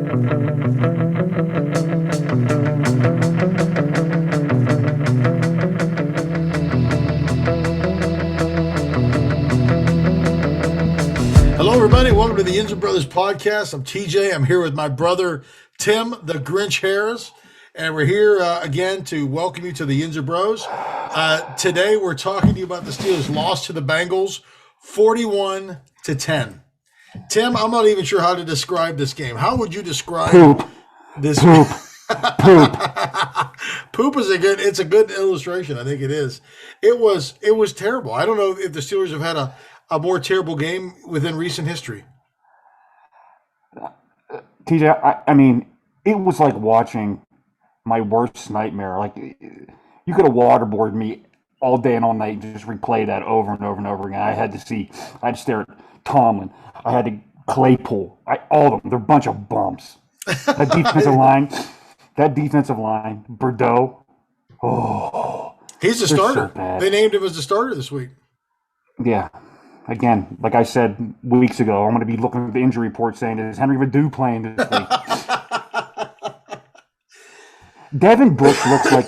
Hello, everybody. Welcome to the YINZER Brothers podcast. I'm TJ. I'm here with my brother, Tim, the GRINCH Harris. And we're here again to welcome you to the YINZER Bros. Today, we're talking to you about the Steelers' loss to the Bengals, 41-10. Tim, I'm not even sure how to describe this game. How would you describe this? Poop. Poop is it's a good illustration. I think it is. It was terrible. I don't know if the Steelers have had a more terrible game within recent history. TJ, I mean, it was like watching my worst nightmare. Like, you could have waterboarded me all day and all night and just replay that over and over and over again. I had to stare at Tomlin. I had to Claypool. All of them. They're a bunch of bums. That defensive line, Bordeaux. Oh, he's the starter. So they named him as the starter this week. Yeah. Again, like I said weeks ago, I'm going to be looking at the injury report saying, is Henry Verdew playing this week? Devin Bush looks like,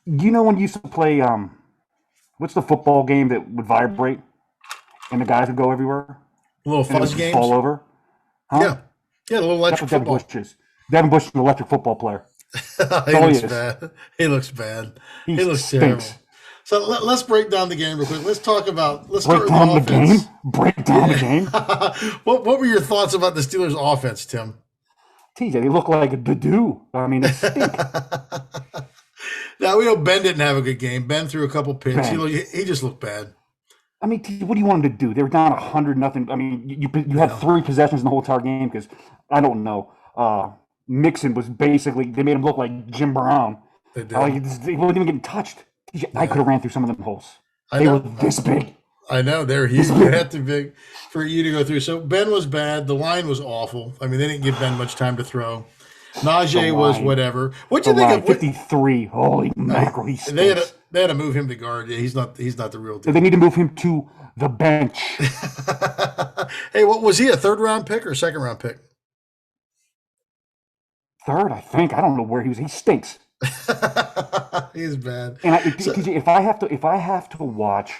you know when you used to play, what's the football game that would vibrate and the guys would go everywhere? Little fuzz games? Fall over? Huh? Yeah, the little electric football. Devin Bush is an electric football player. He looks bad. He looks bad. He looks terrible. So let's break down the game real quick. Let's start with the offense. Break down the game? What were your thoughts about the Steelers' offense, Tim? TJ, they look like a Badoo. I mean, they stink. Now, we know Ben didn't have a good game. Ben threw a couple picks. He just looked bad. I mean, TJ, what do you want them to do? They were down 100-0. I mean, you had 3 possessions in the whole entire game because, I don't know, Mixon was basically, they made him look like Jim Brown. They did. He wasn't even getting touched. TJ, I could have ran through some of them holes. They were this big. I know. They're huge. They had to be big for you to go through. So Ben was bad. The line was awful. I mean, they didn't give Ben much time to throw. Najee was whatever. What'd you think of 53? Holy mackerel, he stinks. They had to move him to guard. Yeah, he's not the real deal. They need to move him to the bench. Hey, what was he, a third-round pick or a second-round pick? Third, I think. I don't know where he was. He stinks. He's bad. And if I have to watch,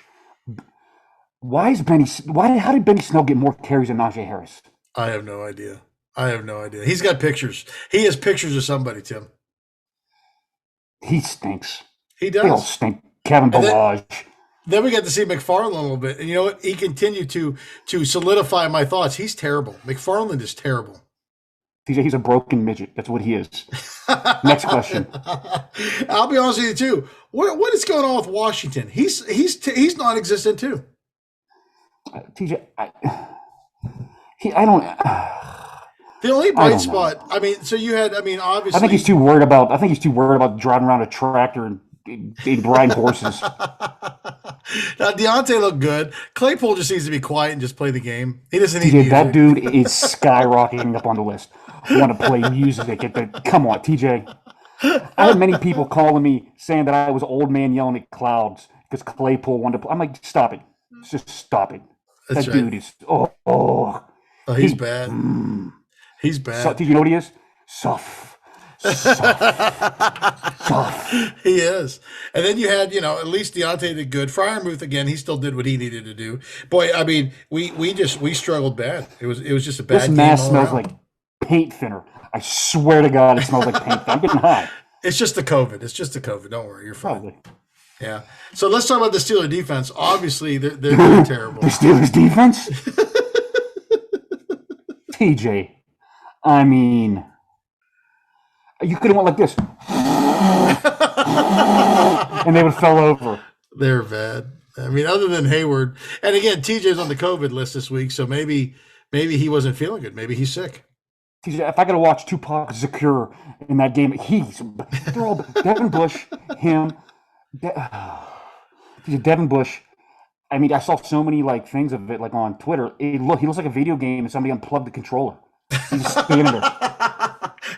how did Benny Snell get more carries than Najee Harris? I have no idea. He's got pictures. He has pictures of somebody, Tim. He stinks. He does. They all stink. Kevin Balaj. Then we got to see McFarland a little bit. And you know what? He continued to solidify my thoughts. He's terrible. McFarland is terrible. He's a broken midget. That's what he is. Next question. I'll be honest with you too. What is going on with Washington? He's non-existent too. TJ, I don't. The only bright spot. I mean, so you had. I mean, obviously. I think he's too worried about driving around a tractor and riding horses. Now Deontay looked good. Claypool just needs to be quiet and just play the game. He doesn't need TJ, that dude is skyrocketing up on the list. Want to play music come on, TJ. I had many people calling me saying that I was an old man yelling at clouds because Claypool wanted to play. I'm like, stop it. Just stop it. That's that right. dude is he's bad. He's bad. So, do you know what he is? Soft. He is. And then you had, at least Deontay did good. Freiermuth, again, he still did what he needed to do. Boy, I mean, we struggled bad. It was just a bad game. This mask smells like paint thinner. I swear to God, it smells like paint thinner. I'm getting high. It's just the COVID. Don't worry, you're fine. Probably. Yeah. So let's talk about the Steelers defense. Obviously, they're terrible. The Steelers defense? TJ, I mean, you could have went like this. And they would have fell over. They're bad. I mean, other than Hayward. And again, TJ's on the COVID list this week, so maybe he wasn't feeling good. Maybe he's sick. TJ, if I got to watch Tupac Shakur in that game, they're all Devin Bush, him, Devin Bush. I mean, I saw so many things of it on Twitter. He looks like a video game and somebody unplugged the controller. He's just standing there.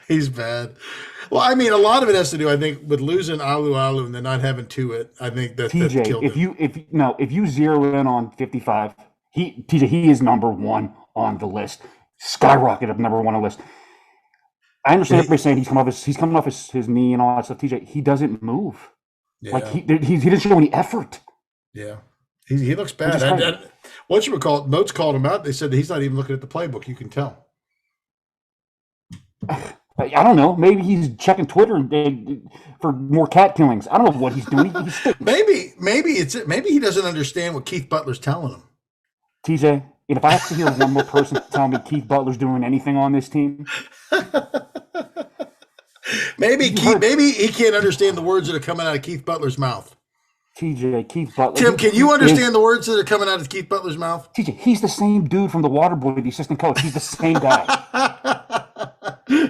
He's bad. Well, I mean, a lot of it has to do, I think, with losing Alu and then not having Tuitt. I think that TJ, killed him. if you zero in on 55, he is number one on the list. Skyrocket up number one on the list. I understand Yeah, everybody saying he's coming off his knee and all that stuff. TJ, he doesn't move. Like yeah, he didn't show any effort. yeah. He looks Which bad. is kind of, What you would call it, Moats called him out. They said that he's not even looking at the playbook. You can tell. I don't know. Maybe he's checking Twitter for more cat killings. I don't know what he's doing. Maybe it's it. Maybe he doesn't understand what Keith Butler's telling him. TJ, if I have to hear one more person tell me Keith Butler's doing anything on this team, Maybe he can't understand the words that are coming out of Keith Butler's mouth. TJ, Keith Butler. Tim, can you understand the words that are coming out of Keith Butler's mouth? TJ, he's the same dude from the Waterboy, the assistant coach. He's the same guy.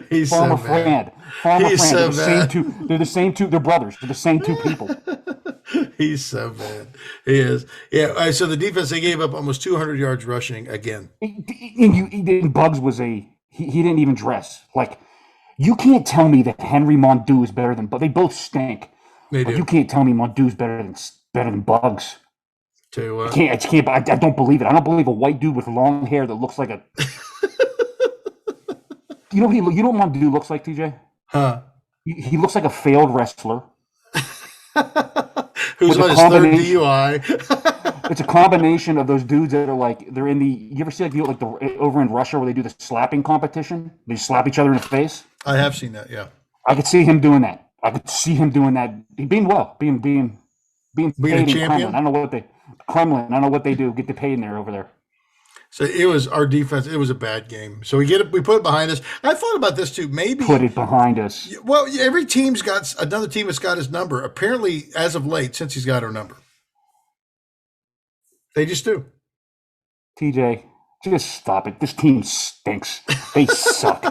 He's Farmer so bad. Fran. He's so they're the same two. They're the same two. They're brothers. They're the same two people. He's so bad. He is. Yeah. So the defense, they gave up almost 200 yards rushing again. And Bugs was he didn't even dress. Like, you can't tell me that Henry Mondeau is better than, but they both stink. They do. You can't tell me Mondou's better than Bugs. Tell you what. I can't. I don't believe it. I don't believe a white dude with long hair that looks like a. You know what Mondou looks like, TJ? Huh? He looks like a failed wrestler. Who's on his third DUI. It's a combination of those dudes that are like, they're in the. You ever see like the over in Russia where they do the slapping competition? They slap each other in the face. I have seen that. Yeah. I could see him doing that. Being paid a champion. Kremlin. I don't know what they do. Get the pay in there over there. So it was our defense. It was a bad game. So we put it behind us. I thought about this too. Maybe put it behind us. Well, every team's got another team that's got his number. Apparently, as of late, since he's got our number, they just do. TJ, just stop it. This team stinks. They suck.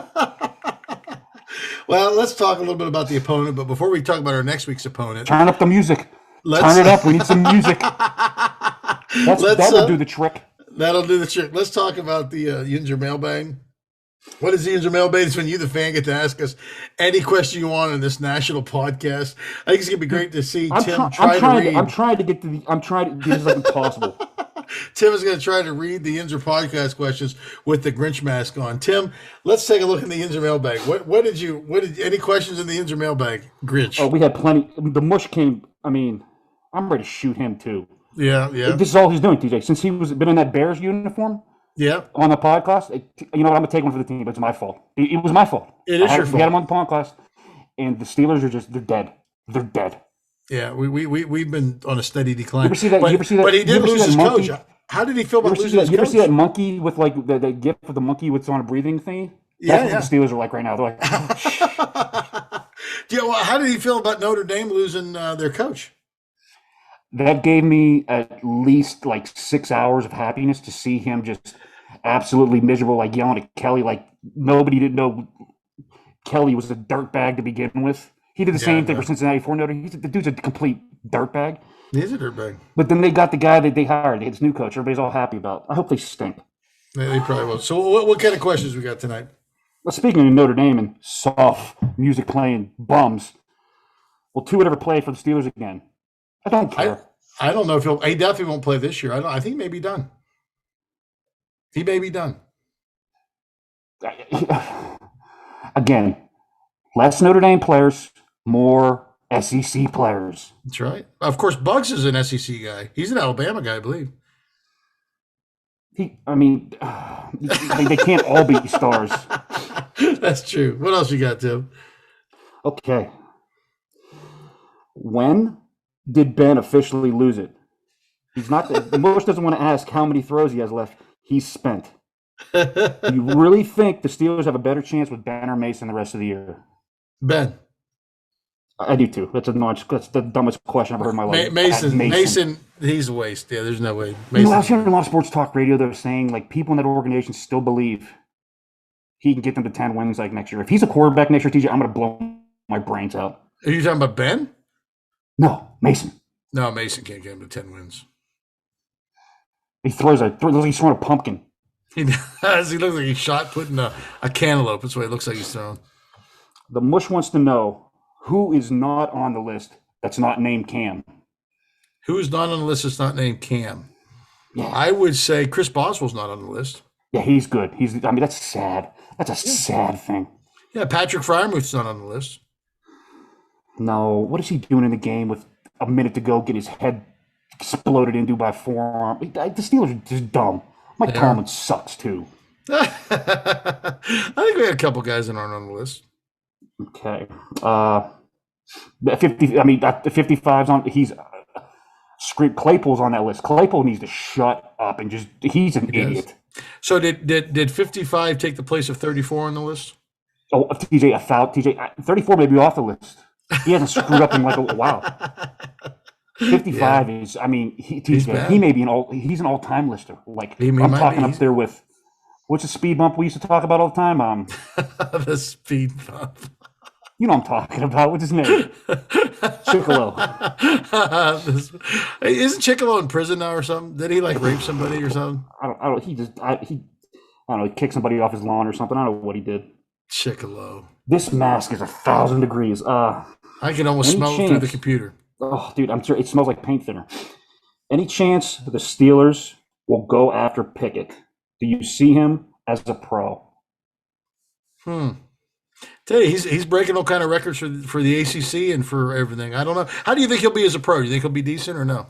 Well, let's talk a little bit about the opponent. But before we talk about our next week's opponent, turn up the music. Turn it up. We need some music. That'll do the trick. That'll do the trick. Let's talk about the Yinzer mailbag. What is the Yinzer mailbag? It's when you, the fan, get to ask us any question you want in this national podcast. I think it's going to be great to see Tim try to read. I'm trying to get this is like impossible. Tim is going to try to read the Yinzer podcast questions with the Grinch mask on. Tim, let's take a look in the Yinzer mailbag. Any questions in the Yinzer mailbag, Grinch? Oh, we had plenty. The mush came. I mean, I'm ready to shoot him too. Yeah. This is all he's doing, TJ. Since he been in that Bears uniform, on the podcast. You know what? I'm gonna take one for the team, but it's my fault. It was my fault. It is your fault. We had him on the podcast, and the Steelers are they're dead. They're dead. Yeah, we've been on a steady decline. You ever see that? But he did lose his coach. How did he feel about losing his coach? You ever see that monkey with like the gift of the monkey with on a breathing thing? That's what the Steelers are like right now. They're like, how did he feel about Notre Dame losing their coach? That gave me at least like 6 hours of happiness to see him just absolutely miserable, like yelling at Kelly, like nobody didn't know Kelly was a dirtbag to begin with. He did the same thing for Cincinnati for Notre Dame. The dude's a complete dirtbag. He is a dirtbag. But then they got the guy that they hired. They had this new coach. Everybody's all happy about. I hope they stink. They probably will. So what kind of questions we got tonight? Well, speaking of Notre Dame and soft music playing bums, will Tua ever play for the Steelers again? I don't care. I don't know if he definitely won't play this year. I think he may be done. He may be done. Again, less Notre Dame players, more SEC players. That's right. Of course, Bugs is an SEC guy. He's an Alabama guy, I believe. They can't all be stars. That's true. What else you got, Tim? Okay. When did Ben officially lose it? He's not. Most doesn't want to ask how many throws he has left. He's spent. Do you really think the Steelers have a better chance with Ben or Mason the rest of the year? Ben. I do too. That's the dumbest question I've ever heard in my life. Mason, he's a waste. Yeah, there's no way. I was hearing a lot of sports talk radio that were saying like people in that organization still believe he can get them to 10 wins like next year. If he's a quarterback next year, TJ, I'm going to blow my brains out. Are you talking about Ben? No, Mason. No, Mason can't get him to 10 wins. He's throwing a pumpkin. He does. He looks like he's shot putting a cantaloupe. That's what he looks like he's throwing. The mush wants to know who is not on the list that's not named Cam. Who is not on the list that's not named Cam? Yeah. I would say Chris Boswell's not on the list. Yeah, he's good. That's sad. That's a sad thing. Yeah, Patrick Fryermuth's not on the list. No, what is he doing in the game with a minute to go, get his head exploded into by forearm? The Steelers are just dumb. Mike They are. Tomlin sucks too. I think we had a couple guys that aren't on the list. Okay. The 50, I mean, the 55's on, Claypool's on that list. Claypool needs to shut up and he's an idiot. So did 55 take the place of 34 on the list? Oh, TJ, 34 may be off the list. He hasn't screwed up in like a while. 55 is, I mean, TJ, he may be he's an all-time lister. Like, I'm talking up there with, what's the speed bump we used to talk about all the time? The speed bump. You know what I'm talking about. What's his name? Chicolo. Isn't Chicolo in prison now or something? Did he like rape somebody or something? I don't. He kicked somebody off his lawn or something. I don't know what he did. Chicolo. This mask is 1,000 degrees. I can almost smell it through the computer. Oh, dude, I'm sure it smells like paint thinner. Any chance the Steelers will go after Pickett? Do you see him as a pro? Tell you, he's breaking all kind of records for the ACC and for everything. I don't know. How do you think he'll be as a pro? Do you think he'll be decent or no?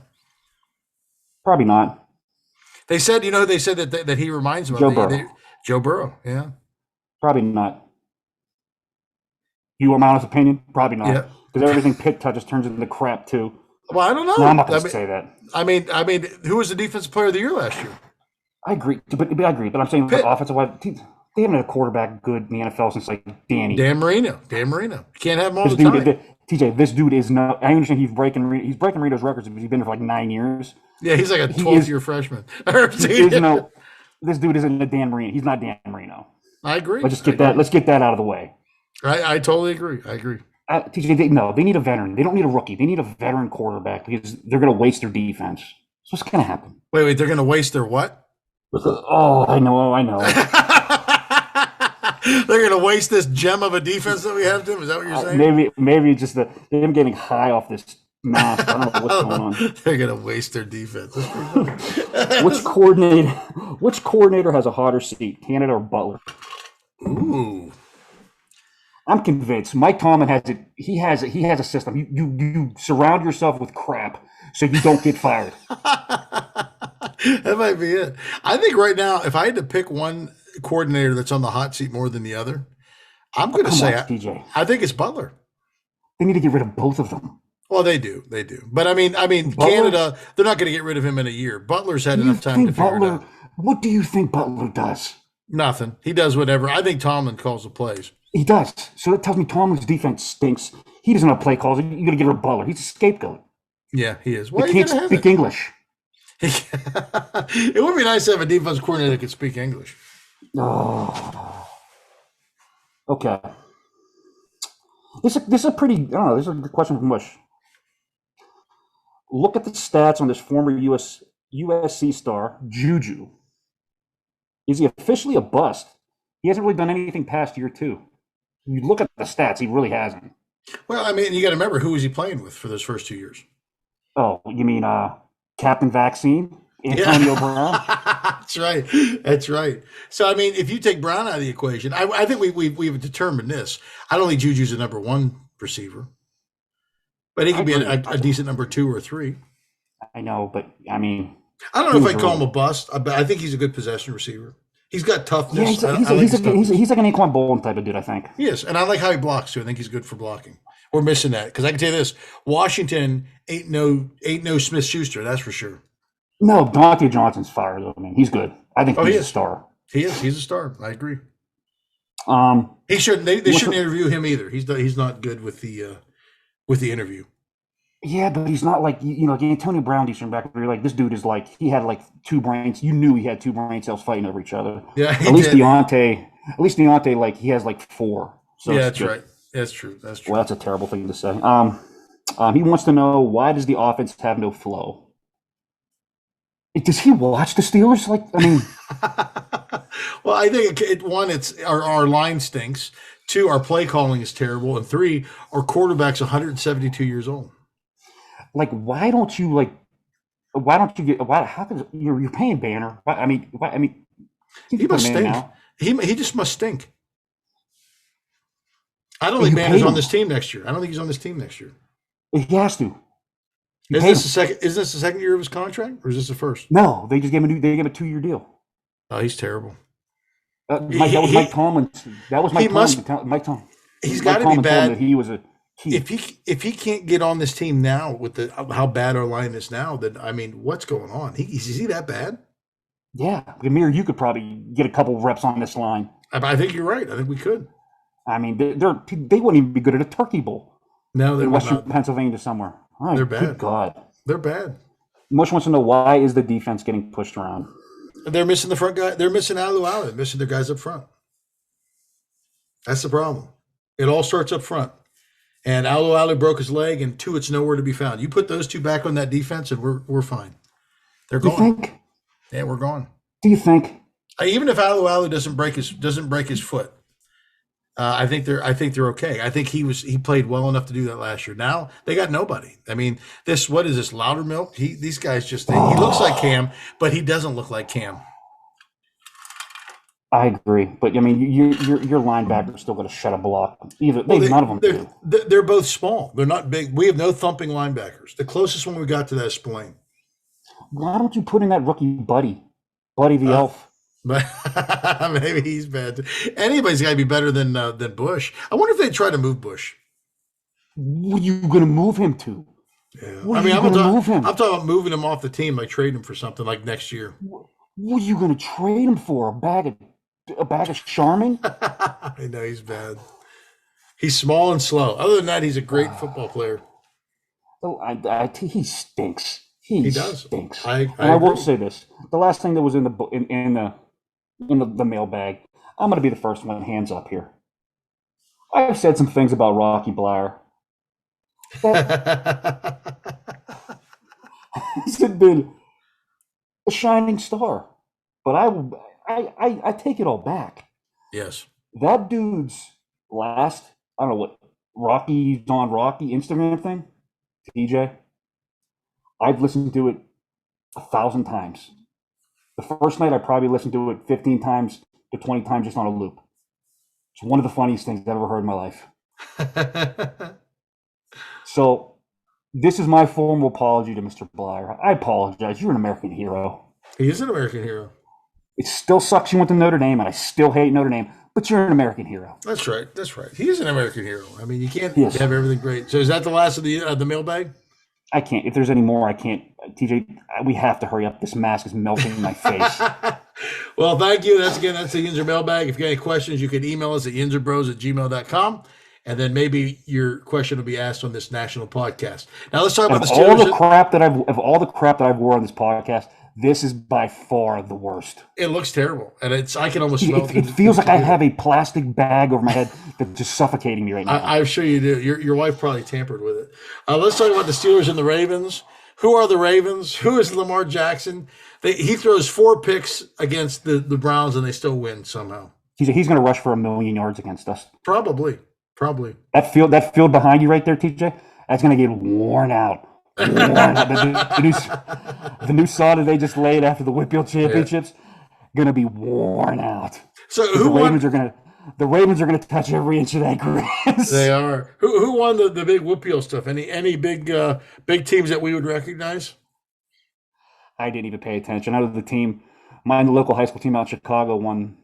Probably not. They said, they said that he reminds them Joe of Burrow. Joe Burrow. Yeah. Probably not. You want my honest opinion? Probably not. Because everything Pitt touches turns into crap too. Well, I don't know. No, I'm not going to say that. I mean, who was the defensive player of the year last year? I agree, but I'm saying the offensive wise, they haven't had a quarterback good in the NFL since like Dan Marino. You can't have him all the time. TJ, this dude is not. I understand he's breaking Marino's records because he's been there for like 9 years. Yeah, he's like a 12th-year frashman. This dude isn't a Dan Marino. He's not Dan Marino. I agree. Let's get that out of the way. I totally agree. TJ, they need a veteran. They don't need a rookie. They need a veteran quarterback because they're going to waste their defense. So what's going to happen? Wait, they're going to waste their what? Oh, I know. They're going to waste this gem of a defense that we have, Tim? Is that what you're saying? Maybe just them getting high off this mask. I don't know what's going on. They're going to waste their defense. Which coordinator has a hotter seat, Canada or Butler? Ooh. I'm convinced Mike Tomlin has it. He has a system. You surround yourself with crap so you don't get fired. That might be it. I think right now, if I had to pick one coordinator that's on the hot seat more than the other, I'm going to say TJ. I think it's Butler. They need to get rid of both of them. Well, they do. But I mean, Butler, Canada, they're not going to get rid of him in a year. Butler's had enough time to figure it out. What do you think Butler does? Nothing. He does whatever. I think Tomlin calls the plays. He does. So that tells me Tomlin's defense stinks. He doesn't have play calls. You're going to get rid of Butler. He's a scapegoat. Yeah, he is. Well, he can't speak English. It would be nice to have a defense coordinator that could speak English. Oh. Okay. This is a pretty, I don't know, this is a good question from Mush. Look at the stats on this former USC star, Juju. Is he officially a bust? He hasn't really done anything past year two. You look at the stats, he really hasn't. Well, I mean, you got to remember, who was he playing with for those first 2 years? Oh, you mean Captain Vaccine? Antonio Brown? That's right. So, I mean, if you take Brown out of the equation, I think we've determined this. I don't think Juju's a number one receiver, but he could be a decent number 2 or 3. I know, but I mean, I don't know if I'd call him a bust, but I think he's a good possession receiver. He's got toughness. Yeah, he's like an Anquan Bolden type of dude, I think. Yes, and I like how he blocks too. I think he's good for blocking. We're missing that because I can tell you this: Washington ain't no Smith-Schuster, that's for sure. No, Dante Johnson's fired though. I mean, he's good. I think he's a star. He is. He's a star. I agree. He shouldn't. They shouldn't interview him either. He's not good with the interview. Yeah, but he's not like like Antonio Brown decent back there. Like this dude is like he had like 2 brains. You knew he had 2 brain cells fighting over each other. Yeah, at least Deontay, like he has like 4. So yeah, that's right. That's true. Well, that's a terrible thing to say. He wants to know, why does the offense have no flow? Does he watch the Steelers? Like, I mean, well, I think it's our line stinks. 2, our play calling is terrible, and 3, our quarterback's 172 years old. Like, how can you're paying Banner? He must stink. He just must stink. I don't And think you Banner's paid on him. this team next year. I don't think he's on this team next year. He has to. You Is paid this the him. second? Is this the second year of his contract, or is this the first? No, they just gave him a 2-year deal. Oh, he's terrible. That was Mike He, Tomlin's. That was he Mike Tomlin. must. He's got Mike to be Tomlin told him that bad. he was a key. If he can't get on this team now with the how bad our line is now, then I mean, what's going on? Is he that bad? Yeah, Amir, you could probably get a couple reps on this line. I think you're right. I think we could. I mean, they wouldn't even be good at a turkey bowl No, they in would Western not. Pennsylvania somewhere. All They're right, bad. good God. They're bad. Mush wants to know, why is the defense getting pushed around? They're missing the front guy. They're missing Alu Allen. They're missing their guys up front. That's the problem. It all starts up front. And Alu broke his leg, and Tuitt's nowhere to be found. You put those two back on that defense, and we're fine. They're Do you gone. think? Yeah, we're gone. Do you think? Even if Alu doesn't break his foot, I think they're okay. I think he played well enough to do that last year. Now they got nobody. I mean, what is this, Loudermilk? These guys just he looks like Cam, but he doesn't look like Cam. I agree, but I mean, your linebackers still got to shut a block. None of them do. They're both small. They're not big. We have no thumping linebackers. The closest one we got to that is Spillane. Why don't you put in that rookie Buddy the Elf? But maybe he's bad. Anybody's got to be better than Bush. I wonder if they try to move Bush. What are you going to move him to? Yeah. What are you going to move him? I'm talking about moving him off the team, like trading him for something like next year. What are you going to trade him for? A bag of Charmin? I know he's bad. He's small and slow. Other than that, he's a great football player. Oh, he stinks. He does. Stinks. I will say this: the last thing that was in the mailbag, I'm going to be the first one. Hands up here. I've said some things about Rocky Bleier. He's been a shining star, but I take it all back. Yes. That dude's last, I don't know what, Rocky Instagram thing, TJ, I've listened to it 1,000 times. The first night I probably listened to it 15 times to 20 times just on a loop. It's one of the funniest things I've ever heard in my life. So this is my formal apology to Mr. Bleier. I apologize. You're an American hero. He is an American hero. It still sucks you went to Notre Dame, and I still hate Notre Dame, but you're an American hero. That's right. He is an American hero. I mean, you can't have everything great. So is that the last of the mailbag? I can't. If there's any more, I can't. TJ, we have to hurry up. This mask is melting in my face. Well, thank you. That's the Yinzer mailbag. If you got any questions, you can email us at yinzerbros@gmail.com. And then maybe your question will be asked on this national podcast. Now let's talk about the Steelers. All the crap that I've wore on this podcast, this is by far the worst. It looks terrible, and I can almost smell it. It feels like I have a plastic bag over my head that's just suffocating me right now. I'm sure you do. Your wife probably tampered with it. Let's talk about the Steelers and the Ravens. Who are the Ravens? Who is Lamar Jackson? He throws 4 picks against the Browns, and they still win somehow. He's going to rush for 1,000,000 yards against us. Probably. That field behind you right there, TJ, that's going to get worn out. The new sod that they just laid after the Whitfield Championships, going to be worn out. So the Ravens are going to touch every inch of that grass. They are. Who won the big Whitfield stuff? Any big teams that we would recognize? I didn't even pay attention. I know the local high school team out in Chicago won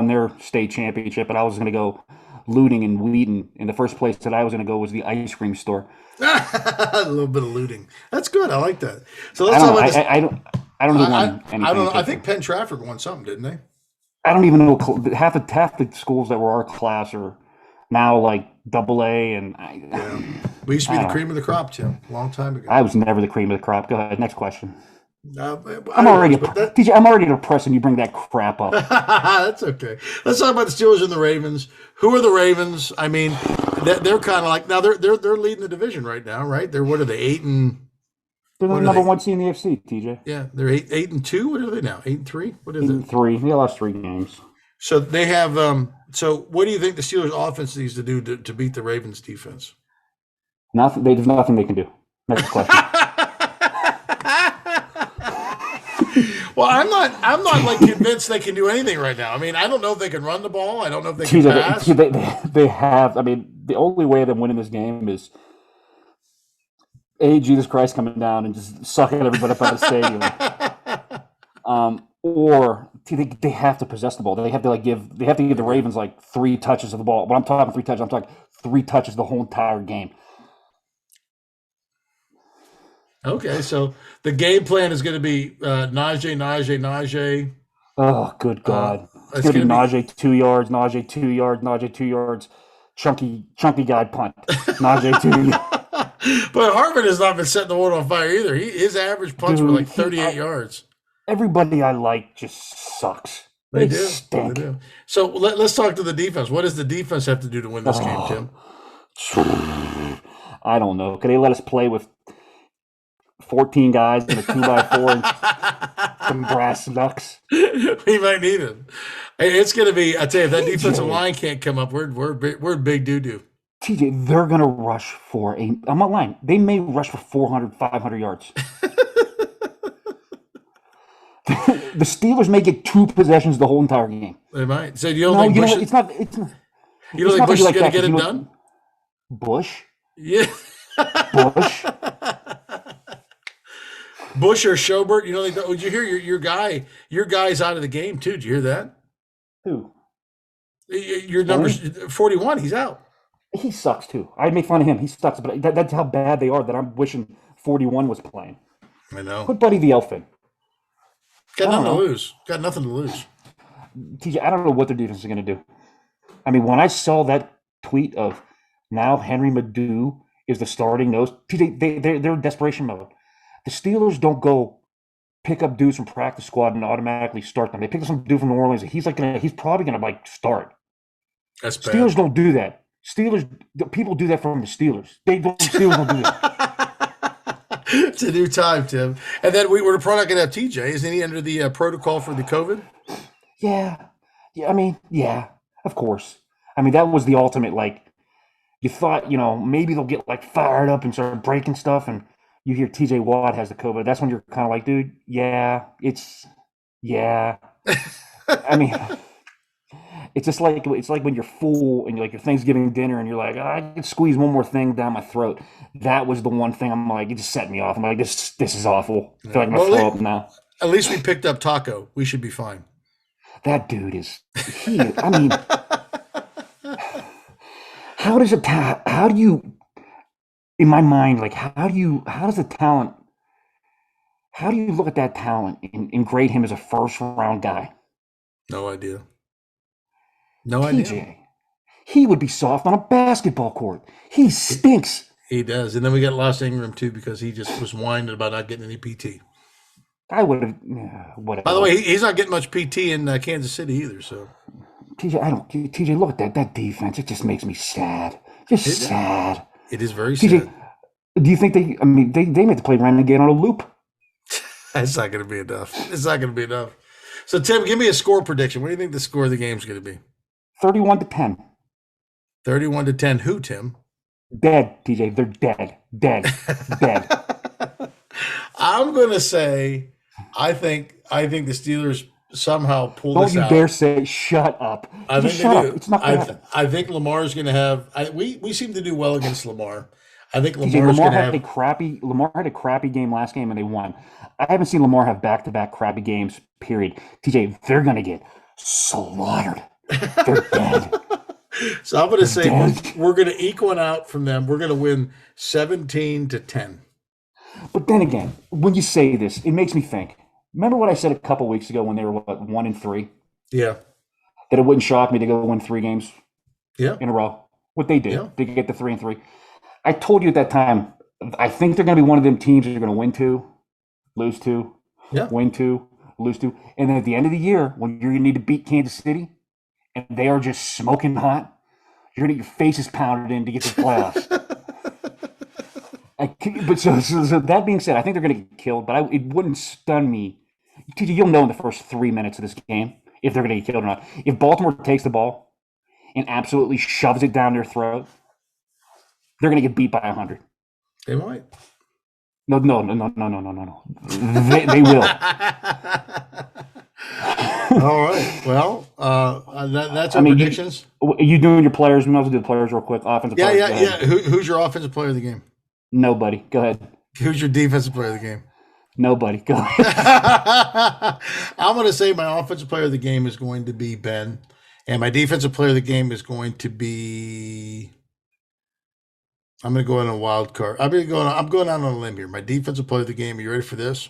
their state championship, and I was going to go looting and Wheaton. And the first place that I was going to go was the ice cream store. A little bit of looting. That's good. I like that. So let's talk about I don't know who won anything. I don't know. I think Penn Trafford won something, didn't they? I don't even know. Half the schools that were our class are now like AA, and we used to be the cream of the crop, Tim, a long time ago. I was never the cream of the crop. Go ahead, next question. I'm already depressed when you bring that crap up. That's okay. Let's talk about the Steelers and the Ravens. Who are the Ravens? I mean, they're kind of like, now they're leading the division right now, right? What are they, 8 and? They're the number 1 seed in the AFC, TJ. Yeah, they're 8-2. What are they now? 8-3. What is it? 8-3. They lost 3 games. So they have. So what do you think the Steelers' offense needs to do to beat the Ravens' defense? Nothing. There's nothing they can do. Next question. Well, Well, I'm not like convinced they can do anything right now. I mean, I don't know if they can run the ball. I don't know if they can pass. They have. I mean, the only way of them winning this game is Jesus Christ coming down and just sucking everybody up out of the stadium. Or they have to possess the ball. They have to give the Ravens like 3 touches of the ball. When I'm talking 3 touches, I'm talking 3 touches the whole entire game. Okay, so the game plan is going to be Najee. Oh, good God! It's going to be Najee 2 yards, Najee 2 yards, Najee 2 yards, chunky guy punt, Najee 2 yards. But Harvin has not been setting the world on fire either. His average punts were like 38 yards. Everybody I like just sucks. They do. Stink. They do. So let's talk to the defense. What does the defense have to do to win this game, Tim? I don't know. Can they let us play with 14 guys in a 2x4 and some brass knucks? We might need them. Hey, it's going to be. I tell you, if that defensive line can't come up, we're big doo-doo. TJ, they're going to rush for I'm not lying. They may rush for 400, 500 yards. The Steelers may get 2 possessions the whole entire game. They might. So you don't think Bush? It's not. You don't think Bush is going to get it done? Bush? Yeah. Bush? Bush or Schobert? You know, did you hear your guy's out of the game too? Did you hear that? Who? Your number's 41. He's out. He sucks too. I make fun of him. He sucks, but that's how bad they are that I'm wishing 41 was playing. I know. Put Buddy the Elf in. Got nothing to lose. Got nothing to lose. TJ, I don't know what their defense is going to do. I mean, when I saw that tweet of now Henry Madu is the starting nose, TJ, they're in desperation mode. The Steelers don't go pick up dudes from practice squad and automatically start them. They pick up some dude from New Orleans. He's probably gonna like start. That's bad. Steelers don't do that. People do that from the Steelers. Steelers don't do that. It's a new time, Tim. And then we're probably not going to have TJ. Isn't he under the protocol for the COVID? Yeah. I mean, yeah, of course. I mean, that was the ultimate, like, you thought, maybe they'll get, like, fired up and start breaking stuff, and you hear TJ Watt has the COVID. That's when you're kind of like, dude, yeah. I mean, it's like when you're full and you're like your Thanksgiving dinner and you're like, I can squeeze one more thing down my throat. That was the one thing I'm like, it just set me off. I'm like, this is awful. I feel like I'm going to throw up now. At least we picked up Taco. We should be fine. That dude I mean, how do you, in my mind, like, how do you look at that talent and grade him as a first round guy? No idea. No idea. He would be soft on a basketball court. He stinks. He does. And then we got Lost Ingram, too, because he just was whining about not getting any PT. I would have, whatever. By the way, he's not getting much PT in Kansas City either, so. TJ, look at that defense. It just makes me sad. Sad. It is very sad. Do you think they may have to play Renegade on a loop? That's not going to be enough. It's not going to be enough. So, Tim, give me a score prediction. What do you think the score of the game is going to be? 31-10. 31-10. Who, Tim? Dead, TJ. They're dead. Dead. I'm going to say I think the Steelers somehow pull this out. Don't you dare say shut up. I think shut up. It's not going to happen. I think Lamar's going to have we seem to do well against Lamar. I think Lamar had a crappy game last game and they won. I haven't seen Lamar have back-to-back crappy games, period. TJ, they're going to get slaughtered. They're dead. So I'm going to say we're going to eke one out from them. We're going to win 17-10. But then again, when you say this, it makes me think. Remember what I said a couple weeks ago when they were 1-3? Yeah. That it wouldn't shock me to go win 3 games in a row. What they did. Yeah. They could get the 3-3. I told you at that time, I think they're going to be one of them teams that are going to win 2, lose 2, win 2, lose 2. And then at the end of the year, when you're going to need to beat Kansas City, and they are just smoking hot, you're going to get your faces pounded in to get to the playoffs. But so that being said, I think they're going to get killed, but it wouldn't stun me. TJ, you'll know in the first 3 minutes of this game if they're going to get killed or not. If Baltimore takes the ball and absolutely shoves it down their throat, they're going to get beat by 100. They might. No, no, no, no, no, no, no, no, no. They will. All right. Well, that's I our mean, predictions. you doing your players? We might as well do the players real quick. Offensive Yeah, players, yeah, go yeah. ahead. Who's your offensive player of the game? Nobody. Go ahead. Who's your defensive player of the game? Nobody. Go ahead. I'm going to say my offensive player of the game is going to be Ben, and my defensive player of the game is going to be. I'm going to go on a wild card. I'm going out on a limb here. My defensive player of the game. Are you ready for this?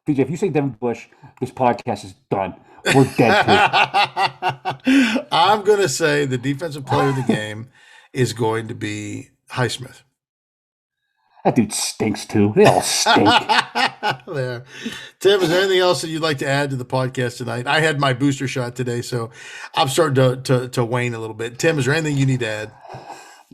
DJ, if you say Devin Bush, this podcast is done. We're dead too. I'm going to say the defensive player of the game is going to be Highsmith. That dude stinks too. They all stink. There. Tim, is there anything else that you'd like to add to the podcast tonight? I had my booster shot today, so I'm starting to wane a little bit. Tim, is there anything you need to add?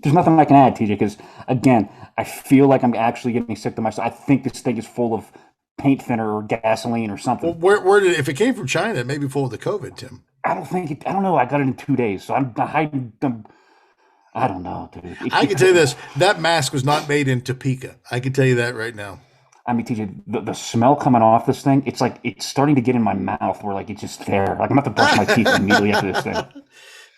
There's nothing I can add, TJ, because again, I feel like I'm actually getting sick to myself. I think this thing is full of paint thinner or gasoline or something. Well, where did if it came from China, it may be full of the COVID, Tim. I don't think it. I don't know. I got it in 2 days, so I'm hiding. I don't know, dude. I can tell you this: that mask was not made in Topeka. I can tell you that right now. I mean, TJ, the smell coming off this thing, it's like it's starting to get in my mouth where like it's just there. Like I'm about to brush my teeth immediately after this thing.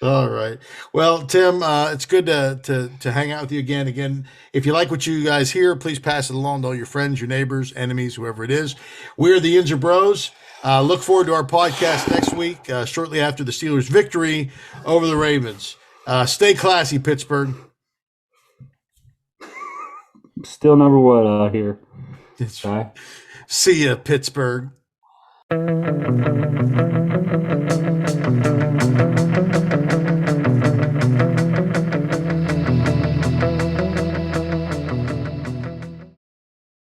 All right. Well, Tim, it's good to hang out with you again. Again, if you like what you guys hear, please pass it along to all your friends, your neighbors, enemies, whoever it is. We're the YINZER Bros. Look forward to our podcast next week, shortly after the Steelers' victory over the Ravens. Stay classy, Pittsburgh. Still number one here. Right. See ya, Pittsburgh.